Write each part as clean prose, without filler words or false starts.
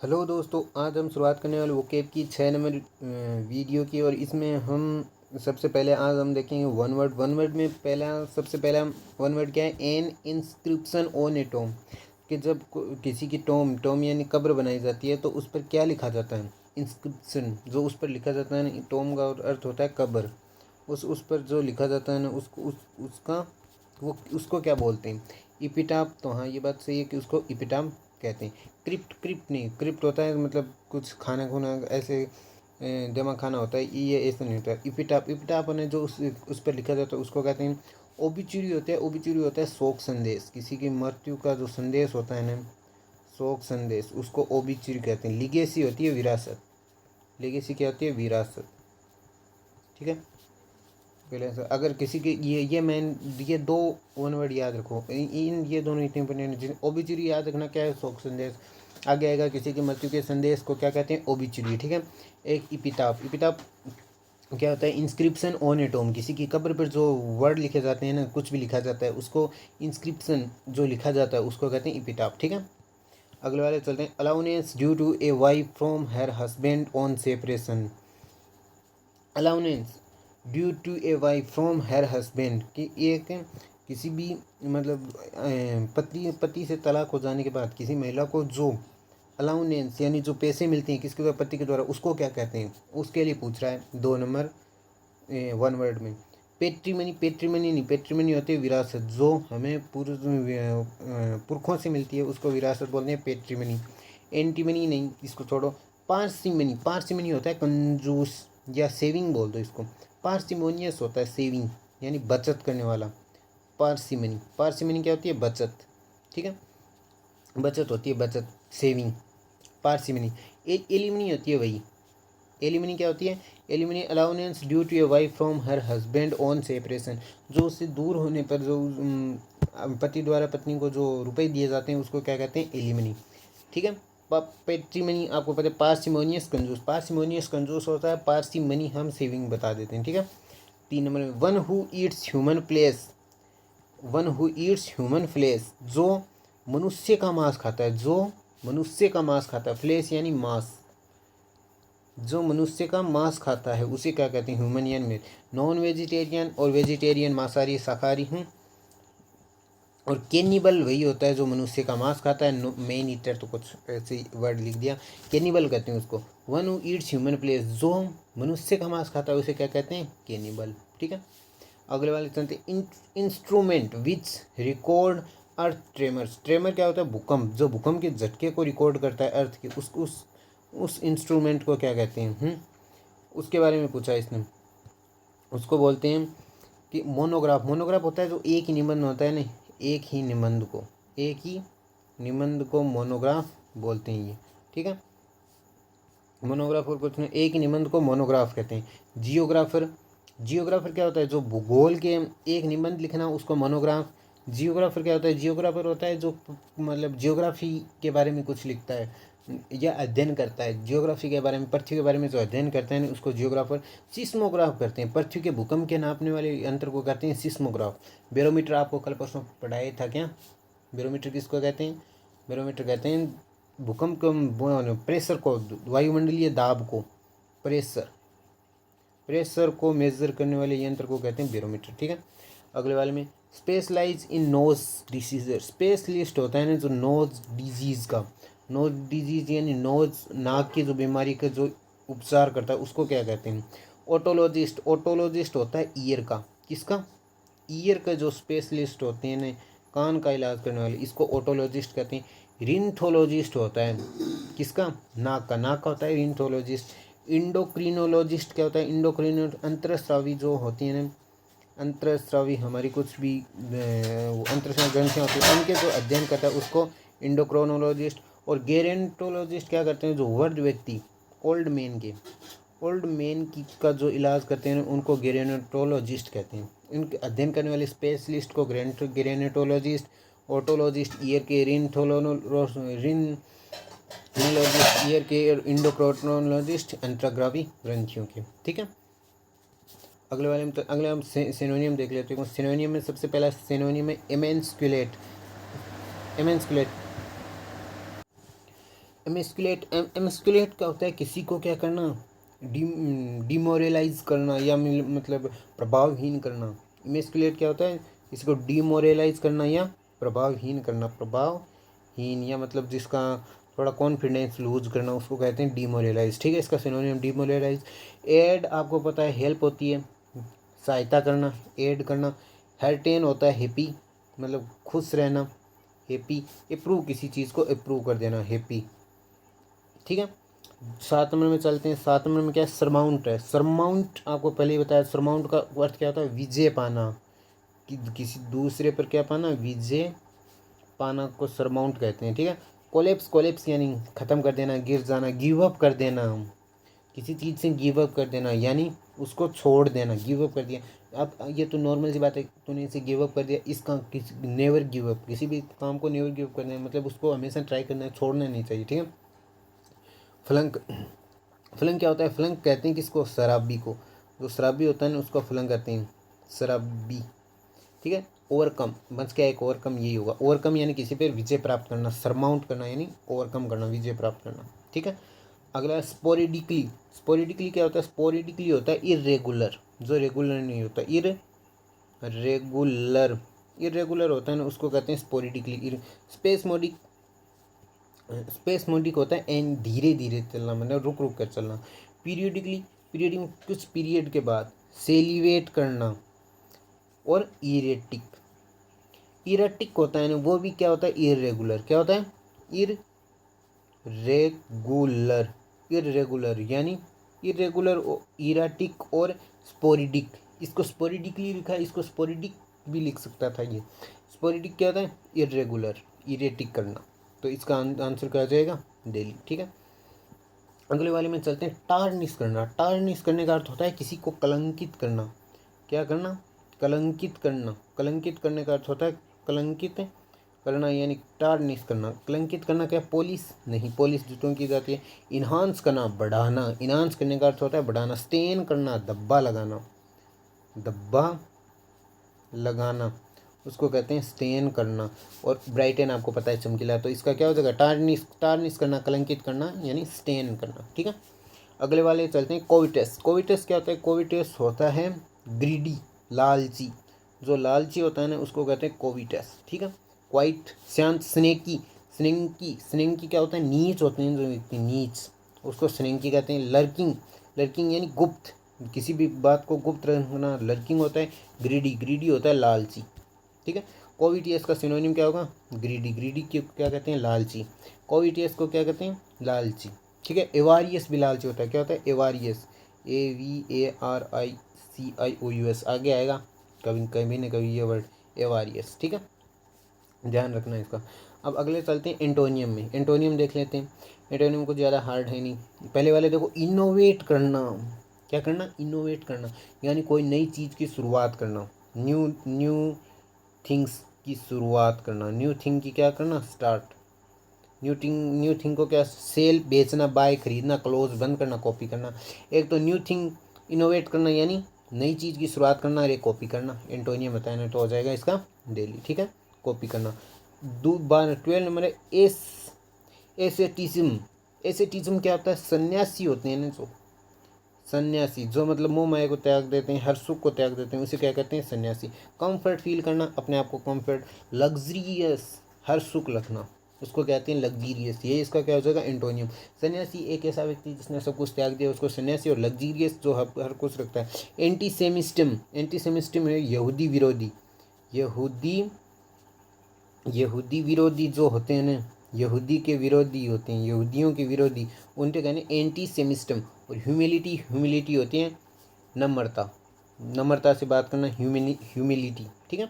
Hello दोस्तों, आज हम शुरुआत करने वाले वोकेब की 6 नंबर वीडियो की। और इसमें हम सबसे पहले आज हम देखेंगे वन वर्ड में सबसे पहला वन वर्ड क्या है। N inscription on A Tom, कि जब किसी की टॉम यानी कब्र बनाई जाती है तो उस पर क्या लिखा जाता है। इंस्क्रिप्शन जो उस पर लिखा जाता है ना, टॉम का अर्थ होता है कब्र। उस पर जो लिखा जाता है ना उसका उसको क्या बोलते हैं। इपिटाप। तो हाँ, ये बात सही है कि उसको इपिटाप कहते हैं। क्रिप्ट नहीं, क्रिप्ट होता है मतलब कुछ खाना खुना ऐसे जमा खाना होता है, ये ऐसा नहीं होता है। इपिटाप ने जो उस पर लिखा जाता है उसको कहते हैं। ओबिचुरी होता है शोक संदेश, किसी की मृत्यु का जो संदेश होता है ना, शोक संदेश, उसको ओबिचुरी कहते हैं। लिगेसी होती है विरासत। लिगेसी क्या होती है? विरासत। ठीक है। पहले अगर किसी के ये दो वन वर्ड याद रखो। ये दोनों इतने इंपॉर्टेंट हैं। ओबिचुरी याद रखना क्या है? शोक संदेश। आगे आएगा किसी की मृत्यु के संदेश को क्या कहते हैं? ओबिचुरी। ठीक है। एक इपिताप क्या होता है? इंस्क्रिप्शन ऑन ए टॉम, किसी की कब्र पर जो वर्ड लिखे जाते हैं ना, कुछ भी लिखा जाता है उसको इंस्क्रिप्शन जो लिखा जाता है उसको कहते हैं इपिताप। ठीक है। अगले वाले चलते हैं। Allowance due to a wife from her husband on separation. Allowance due to a wife from her husband, कि एक किसी भी मतलब पति से तलाक हो जाने के बाद किसी महिला को जो अलाउनेंस यानी जो पैसे मिलते हैं किसके द्वारा? पति के द्वारा, उसको क्या कहते हैं? उसके लिए पूछ रहा है 2 नंबर वन वर्ड में। पेट्रीमनी नहीं, पेट्रीमनी होती है विरासत, जो हमें पुरखों से मिलती है उसको विरासत बोलते हैं पेट्रीमनी। एंटीमनी नहीं, इसको छोड़ो। पार्सिमनी होता है कंजूस, या सेविंग बोल दो इसको। पार्सिमोनियस होता है सेविंग यानी बचत करने वाला। पार्सिमनी क्या होती है? बचत। ठीक है। बचत होती है, बचत, सेविंग, पार्सिमनी। एलिमनी होती है वही। एलिमनी क्या होती है? Alimony allowance due to a wife from her husband on separation, जो उससे दूर होने पर जो पति द्वारा पत्नी को जो रुपए दिए जाते हैं उसको क्या कहते हैं? एलिमनी। ठीक है। पेट्रीमनी आपको पता है। पार्सिमोनियस कंजूस होता है। पार्सिमनी हम सेविंग बता देते हैं। ठीक है। 3 नंबर में one who eats human flesh, जो मनुष्य का मांस खाता है। फ्लेश यानी मांस, जो मनुष्य का मांस खाता है उसे क्या कहते हैं? ह्यूमन यानी मीट। नॉन वेजिटेरियन और वेजिटेरियन, मांसाहारी शाकाहारी हूँ। और कैनिबल वही होता है जो मनुष्य का मांस खाता है। मेन ईटर तो कुछ ऐसे वर्ड लिख दिया, कैनिबल कहते हैं उसको। One who eats human flesh, जो मनुष्य का मांस खाता है उसे क्या कहते हैं? कैनिबल। ठीक है। अगले वाले चलते instrument which record earth tremors. Tremor क्या होता है? भूकंप, जो भूकंप के झटके को रिकॉर्ड करता है अर्थ के, उस इंस्ट्रूमेंट को क्या कहते हैं? उसके बारे में पूछा इसने। उसको बोलते हैं कि मोनोग्राफ होता है जो एक ही निबंध होता है ना, एक ही निबंध को मोनोग्राफ बोलते हैं ये। ठीक है। मोनोग्राफ और कुछ नहीं, एक ही निबंध को मोनोग्राफ कहते हैं। जियोग्राफर क्या होता है? जो भूगोल के एक निबंध लिखना उसको मोनोग्राफ। जियोग्राफर क्या होता है? जियोग्राफर होता है जो मतलब जियोग्राफी के बारे में कुछ लिखता है या अध्ययन करता है। जियोग्राफी के बारे में, पृथ्वी के बारे में जो अध्ययन करते हैं उसको जियोग्राफर। सिस्मोग्राफ करते हैं, पृथ्वी के भूकंप के नापने वाले यंत्र को कहते हैं सिस्मोग्राफ। बैरोमीटर आपको कल परसों पढ़ाया था क्या? बैरोमीटर किसको कहते हैं? बैरोमीटर कहते हैं भूकंप को, प्रेशर को, वायुमंडलीय दाब को, प्रेशर को मेजर करने वाले यंत्र को कहते हैं बैरोमीटर। ठीक है। अगले वाले में स्पेशलाइज इन नोज डिसीजर, स्पेशलिस्ट होता है ना जो नोज डिजीज यानी नोज नाक की जो बीमारी का जो उपचार करता है उसको क्या कहते हैं? ओटोलॉजिस्ट होता है ईयर का। किसका? ईयर का जो स्पेशलिस्ट होते हैं ना, कान का इलाज करने वाले, इसको ओटोलॉजिस्ट कहते हैं। रिंथोलॉजिस्ट होता है किसका? नाक का होता है रिंथोलॉजिस्ट। इंडोक्रिनोलॉजिस्ट क्या होता है? अंतरस्रावी जो होती है ना, अंतरस्रावी हमारी कुछ भी अंतरस्रावी ग्रंथियाँ होती हैं उनके जो अध्ययन करता है उसको इंडोक्रोनोलॉजिस्ट। और गेरेंटोलॉजिस्ट क्या करते हैं? जो वृद्ध व्यक्ति, ओल्ड मैन की का जो इलाज करते हैं उनको गेरेंटोलॉजिस्ट कहते हैं। इनके अध्ययन करने वाले स्पेशलिस्ट को गेरेंटोलॉजिस्ट। ऑटोलॉजिस्ट ईयर के, ईयर के, और इंडोक्रोनोलॉजिस्ट अंतर्ग्रावी ग्रंथियों के। ठीक है। अगले हम सिनोनियम देख लेते हैं। सिनोनियम में सबसे पहला सिनोनियम है एमेंस्कुलेट। एमेस्कुलेट, एमेस्कुलेट का होता है किसी को क्या करना, डिमोरलाइज करना या मतलब प्रभावहीन करना। एमेस्कुलेट क्या होता है, किसी को डिमोरलाइज करना या प्रभावहीन करना, प्रभावहीन या मतलब जिसका थोड़ा कॉन्फिडेंस लूज करना, उसको कहते हैं डिमोरलाइज। ठीक है, इसका सिनोनिम डिमोरलाइज। एड आपको पता है हेल्प होती है, सहायता करना, एड करना। हर्टेन होता है हैप्पी, मतलब खुश रहना, हैप्पी। अप्रूव, किसी चीज़ को अप्रूव कर देना, हैप्पी। ठीक है, 7 नंबर में चलते हैं। 7 नंबर में क्या है, सरमाउंट है। सरमाउंट आपको पहले ही बताया, सरमाउंट का अर्थ क्या होता है, विजय पाना, कि किसी दूसरे पर क्या पाना, विजय पाना को सरमाउंट कहते हैं। ठीक है, कोलेप्स, कोलेप्स यानी ख़त्म कर देना, गिर जाना, गिव अप कर देना, किसी चीज़ से गिव अप कर देना यानी उसको छोड़ देना, गिव अप कर दिया। अब ये तो नॉर्मल सी बात है, तूने इसे गिव अप कर दिया, इसका किसी नेवर गिव अप, किसी भी काम को नेवर गिव अप करना है, मतलब उसको हमेशा ट्राई करना है, छोड़ना नहीं चाहिए। ठीक है, फ्लंक, फ्लंक क्या होता है, फ्लंक कहते हैं किसको, शराबी को। जो शराबी होता है ना उसको फ्लंक कहते हैं, शराबी। ठीक है, ओवरकम, बस क्या एक ओवरकम यही होगा। ओवरकम यानी किसी पर विजय प्राप्त करना, सरमाउंट करना यानी ओवरकम करना, विजय प्राप्त करना। ठीक है, अगला स्पोरेडिकली। स्पोरेडिकली क्या होता है, स्पोरेडिकली होता है इरेगुलर, जो रेगुलर नहीं होता, इरेगुलर, इरेगुलर होता है ना उसको कहते हैं स्पोरेडिकली। स्पेसमोडिक, स्पेसमोडिक होता है एंड धीरे धीरे चलना, मतलब रुक रुक कर चलना। पीरियडिकली, पीरियडिक कुछ पीरियड के बाद। सेलिवेट करना। और इरेटिक, इरेटिक होता है ना वो भी क्या होता है, इरेगुलर। क्या होता है, इरेगुलर, इरेगुलर यानी इरेगुलर, इराटिक और स्पोरिडिक। इसको स्पोरिडिकली लिखा है, इसको स्पोरिडिक भी लिख सकता था ये। स्पोरिडिक क्या होता है, इरेगुलर, इरेटिक करना। तो इसका आंसर क्या आ जाएगा, दिल्ली। ठीक है, अगले वाले में चलते हैं। टार्निश करना, टार्निश करने का अर्थ होता है किसी को कलंकित करना। क्या करना, कलंकित करना। कलंकित करने का अर्थ होता है कलंकित करना यानी टार्निश करना। कलंकित करना क्या, पॉलिश नहीं, पॉलिश जूतों की जाती है। इन्हांस करना, बढ़ाना, इन्हांस करने का अर्थ होता है बढ़ाना। स्टेन करना, धब्बा लगाना, धब्बा लगाना, उसको कहते हैं स्टेन करना। और ब्राइटन आपको पता है चमकीला, तो इसका क्या हो जाएगा, टार्निश, टार्निश करना, कलंकित करना यानी स्टेन करना। ठीक है, अगले वाले चलते हैं। कोविटस, कोविटस क्या होता है, कोविटस होता है ग्रीडी, लालची। जो लालची होता है ना उसको कहते हैं कोविटस। ठीक है, क्वाइट, शांत। स्नेकी, स्नेंकी, स्नेंकी क्या होता है, नीच होते हैं जो व्यक्ति, नीच, उसको स्नेंकी कहते हैं। लर्किंग, लर्किंग यानी गुप्त, किसी भी बात को गुप्त रखना, लर्किंग होता है। ग्रीडी, ग्रीडी होता है लालची। ठीक है, कोविटियस का सिनोनिम क्या होगा, ग्रीडी, ग्रीडी को क्या कहते हैं, लालची। कोविटियस को क्या कहते हैं, लालची। ठीक है, एवारियस भी लालची होता है। क्या होता है, एवारियस, AVARICIOUS, आगे आएगा कभी कभी न कभी ये वर्ड, एवारियस। ठीक है, ध्यान रखना इसका। अब अगले चलते हैं एंटोनियम में। एंटोनियम देख लेते हैं। एंटोनियम कुछ ज़्यादा हार्ड है नहीं। पहले वाले देखो, इनोवेट करना। क्या करना, इनोवेट करना यानी कोई नई चीज़ की शुरुआत करना, न्यू न्यू थिंग्स की शुरुआत करना, न्यू थिंग की क्या करना, स्टार्ट। न्यू थिंग को क्या, सेल, बेचना, बाय, खरीदना, क्लोज, बंद करना, कॉपी करना। एक तो न्यू थिंग इनोवेट करना यानी नई चीज़ की शुरुआत करना, और एक कॉपी करना। एंटोनियम बताया तो हो जाएगा इसका डेली। ठीक है, कॉपी करना। 12 नंबर है एसेटिज्म। एसेटिज्म क्या होता है, सन्यासी होते हैं ना जो, सन्यासी जो मतलब मोह माया को त्याग देते हैं, हर सुख को त्याग देते हैं, उसे क्या कहते हैं, सन्यासी। कंफर्ट फील करना, अपने आप को कंफर्ट। लग्जरियस, हर सुख रखना, उसको कहते हैं लग्जीरियस। ये इसका क्या हो जाएगा, एंटोनियम। सन्यासी एक ऐसा व्यक्ति जिसने सब कुछ त्याग दिया, उसको सन्यासी। और लग्जीरियस जो हर कुछ रखता है। एंटी सेमिस्टम, एंटी सेमिस्टम है यहूदी विरोधी। यहूदी, यहूदी विरोधी जो होते हैं ना, यहूदी के विरोधी होते हैं, यहूदियों के विरोधी, उनके कहने एंटी सेमिस्टम। और ह्यूमिलिटी, ह्यूमिलिटी होती है नम्रता, नम्रता से बात करना, ह्यूमिलिटी। ठीक है,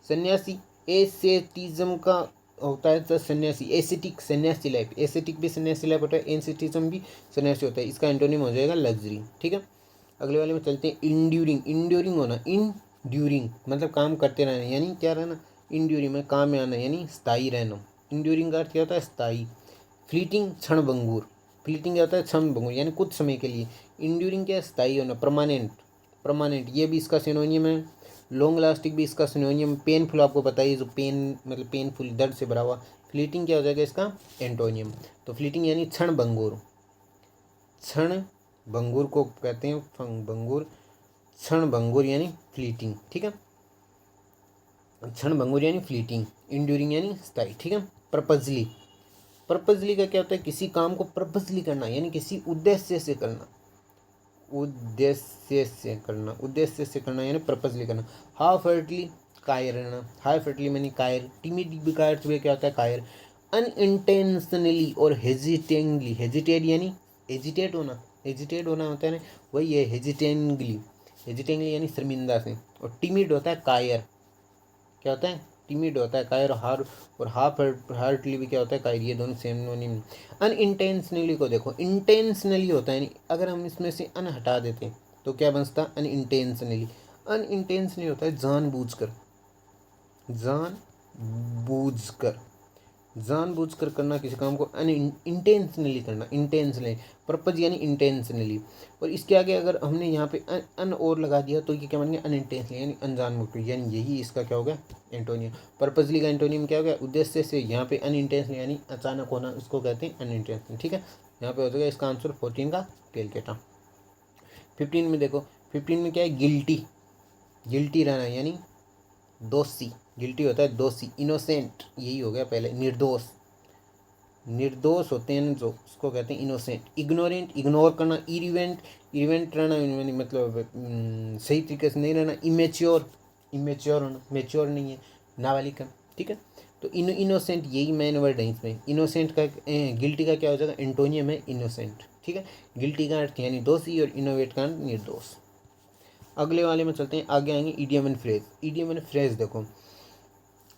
सन्यासी, एसेटिज्म का होता है तो सन्यासी, एसेटिक, सन्यासी लाइफ, एसेटिक भी सन्यासी लाइफ होता है, एसेटिज्म भी सन्यासी होता है। इसका एंटोनिम हो जाएगा लग्जरी। ठीक है, अगले वाले में चलते हैं। इंड्यूरिंग, इंड्यूरिंग होना, इंड्यूरिंग मतलब काम करते रहना यानी क्या रहना, इंड्यूरिंग में काम में आना यानी स्थायी रहना। इंड्यूरिंग का अर्थ क्या होता है, स्थायी। फ्लीटिंग, क्षणभंगुर, फ्लीटिंग क्या होता है, क्षणभंगुर यानी कुछ समय के लिए। इंड्यूरिंग क्या है, स्थायी होना। परमानेंट, परमानेंट ये भी इसका सिनोनियम है। लॉन्ग लास्टिंग भी इसका सिनोनियम। पेनफुल आपको बताइए, जो पेन मतलब पेनफुल, दर्द से भरा हुआ, फ्लीटिंग क्या हो जाएगा इसका एंटोनियम। तो फ्लीटिंग यानी क्षण भंगुर, क्षण भंगुर को कहते हैं भंगुर, क्षण भंगुर यानी फ्लीटिंग, ठीक है। क्षण भंगुर यानी फ्लीटिंग, इंड्यूरिंग यानी स्थायी, ठीक है। पर्पजली, पर्पजली का क्या होता है, किसी काम को पर्पजली करना यानी किसी उद्देश्य से करना, उद्देश्य से करना, उद्देश्य से करना यानी पर्पजली करना। हाफ हार्टली कायर रहना, हाफ हार्टली यानी कायर, टिमिड का अर्थ भी क्या होता है कायर। अनइंटेंशनली और हेजिटेंगली, हेजिटेट यानी एजिटेट होना, एजिटेट होना होता है ना, वही है हेजिटेंगली, हेजिटेंगली यानी शर्मिंदा से। और टिमिड होता है कायर, क्या होता है टिमिड होता है कायर। और हाफ हार्टली भी क्या होता है कायर, ये दोनों सिनोनिम। अनइंटेंशनली को देखो, इंटेंशनली होता है, अगर हम इसमें से अन हटा देते तो क्या बनता है अनइंटेंशनली। अनइंटेंशनली होता है जानबूझकर, जानबूझकर, जानबूझकर करना किसी काम को, इंटेंशनली करना, इंटेंशनली, पर्पज यानी इंटेंशनली। और इसके आगे अगर हमने यहाँ पे अन और लगा दिया तो ये क्या बन गया अनइंटेंशनली यानी अनजानबूझकर, यानी यही इसका क्या हो गया एंटोनियम। पर्पजली का एंटोनियम क्या हो गया उद्देश्य से, यहाँ पे अनइंटेंशनली यानी अचानक होना, इसको कहते हैं अनइंटेंशनली, ठीक है। यहाँ पे हो जाएगा इसका आंसर 14 का केलकेटा। 15 में देखो, 15 में क्या है गिल्टी, गिल्टी रहना यानी दोषी, गिल्टी होता है दोषी, इनोसेंट यही हो गया पहले, निर्दोष, निर्दोष होते हैं जो उसको कहते हैं इनोसेंट। इग्नोरेंट इग्नोर करना, इरिवेंट इवेंट रहना मतलब सही तरीके से नहीं रहना। इमेच्योर, इमेच्योर होना, मेच्योर नहीं है, नाबालिग का, ठीक है। तो इनोसेंट यही मेन वर्ड है इसमें। इनोसेंट का गिल्टी का क्या हो जाएगा एंटोनियम है इनोसेंट, ठीक है। गिल्टी का अर्थ यानी दोषी और इनोवेट का अर्थ निर्दोष। अगले वाले में चलते हैं, आगे आएंगे idiom and phrase. Idiom and phrase देखो,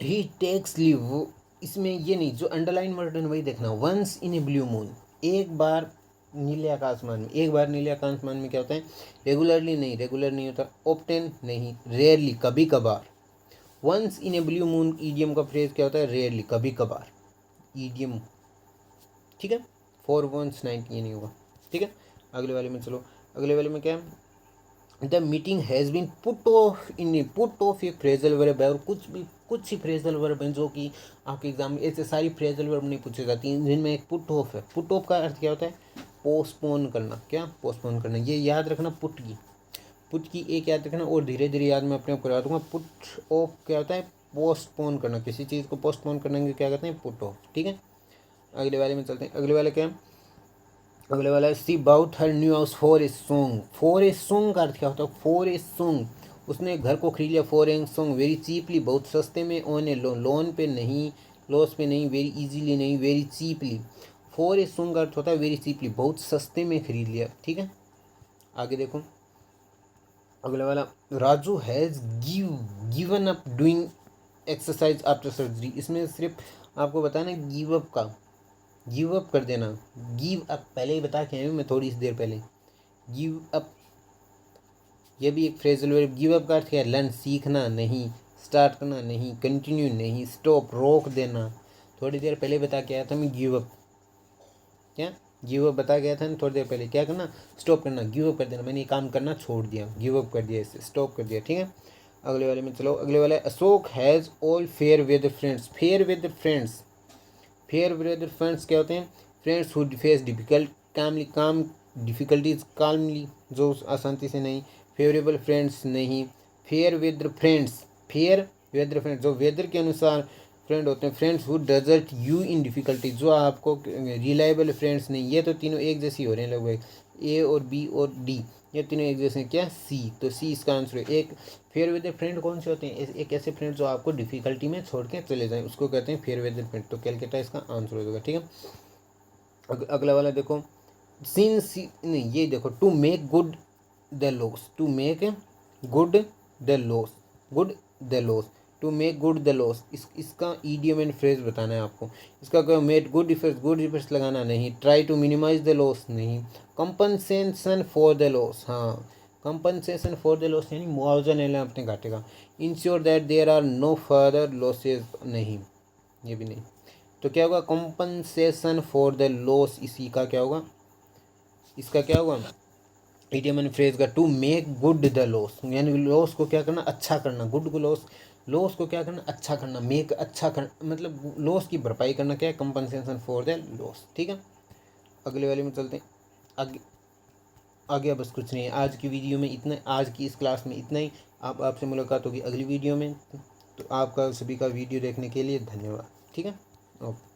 ही टेक्स लीव, इसमें ये नहीं, जो अंडरलाइन वर्ड है वही देखना। Once in a blue moon, एक बार नीले आकाशमान में, एक बार नीले आकाशमान में क्या होता है, रेगुलरली नहीं, रेगुलर नहीं होता, ऑप्टेन नहीं, रेयरली कभी कभार। Once in a blue moon idiom का फ्रेज क्या होता है रेयरली कभी कभार, ईडियम, ठीक है। फॉर वंस 90 ये नहीं होगा, ठीक है। अगले वाले में चलो, अगले वाले में क्या है, the meeting has been put off, in put off ये फ्रेजल वर्ब है। और कुछ ही फ्रेजल वर्ब हैं जो कि आपके एग्जाम में ऐसे सारी फ्रेजल वर्ब नहीं पूछी जाती हैं, जिनमें एक पुट ऑफ है। पुट ऑफ का अर्थ क्या होता है पोस्टपोन करना, क्या पोस्टपोन करना, ये याद रखना। पुट की एक याद रखना और धीरे धीरे याद मैं अपने आप करवा दूंगा। पुट ऑफ क्या होता है पोस्टपोन करना, किसी चीज़ को पोस्टपोन करने के क्या कहते हैं पुट ऑफ, ठीक है। अगले वाले में चलते हैं, अगले वाले क्या है, अगले वाला है she bought her new house for a song. For a song का अर्थ क्या होता है फॉर ए सॉन्ग, उसने घर को खरीद लिया for a song, very cheaply बहुत सस्ते में, ऑन ए लोन, लोन पे नहीं, लॉस पे नहीं, वेरी इजीली नहीं, very cheaply. For a song का अर्थ होता है वेरी चीपली बहुत सस्ते में खरीद लिया, ठीक है। आगे देखो अगला वाला, Raju has given up doing exercise after surgery. इसमें सिर्फ आपको बताना गिव अप का, गिव अप कर देना, गिव अप पहले ही बता के आया हूँ मैं थोड़ी सी देर पहले। गिव अप ये भी एक फ्रेजल वर्ब। गिव अप का अर्थ है लर्न सीखना नहीं, स्टार्ट करना नहीं, कंटिन्यू नहीं, स्टॉप रोक देना। थोड़ी देर पहले बता के आया था मैं गिव अप, क्या गिव अप बता गया था ना थोड़ी देर पहले, क्या करना स्टॉप करना, गिव अप कर देना, मैंने ये काम करना छोड़ दिया, गिव अप कर दिया, इससे स्टॉप कर दिया, ठीक है। अगले वाले में चलो, अगले वाला Ashok has all fair with friends. Fair with friends, fair with friends क्या होते हैं friends who face difficult calm difficulties calmly जो अशांति से नहीं, फेवरेबल फ्रेंड्स नहीं, fair with friends, fair weather friends जो वेदर के अनुसार फ्रेंड होते हैं, friends who desert you in difficulty जो आपको, रिलायबल फ्रेंड्स नहीं। ये तो तीनों एक जैसी हो रहे हैं लगभग, ए और बी और डी ये तीनों एक जैसे हैं, क्या सी, तो सी इसका आंसर है। एक फेयर वेदर फ्रेंड कौन से होते हैं, एक ऐसे फ्रेंड जो आपको डिफिकल्टी में छोड़ के चले जाएं उसको कहते हैं फेयर वेदर फ्रेंड, तो कैलकाटा इसका आंसर हो जाएगा, ठीक है। अगला वाला देखो, सिंस नहीं ये देखो, to make good the loss, to make good the loss, good the loss, to make good the loss, इसका ईडियम एंड फ्रेज बताना है आपको। इसका क्या made good effects, good effects लगाना नहीं, try to minimise the loss नहीं, compensation for the loss, हाँ कंपनसेशन फॉर द लॉस यानी मुआवजा लेना अपने घाटे का, ensure that there are no further losses नहीं, ये भी नहीं। तो क्या होगा कंपनसेशन फॉर द लॉस, इसी का क्या होगा, इसका क्या होगा इडियम एंड फ्रेज का to make good the loss, यानी लॉस को क्या करना अच्छा करना, गुड को लॉस लॉस को क्या करना, अच्छा करना, मेक अच्छा कर, मतलब लॉस की भरपाई करना क्या है, कंपनसेशन फॉर द लॉस। ठीक है, अगले वाले में चलते हैं। आगे आगे बस कुछ नहीं है, आज की वीडियो में इतना, आज की इस क्लास में इतना ही। आपसे मुलाकात होगी अगली वीडियो में। तो आपका सभी का वीडियो देखने के लिए धन्यवाद। ठीक है, ओके।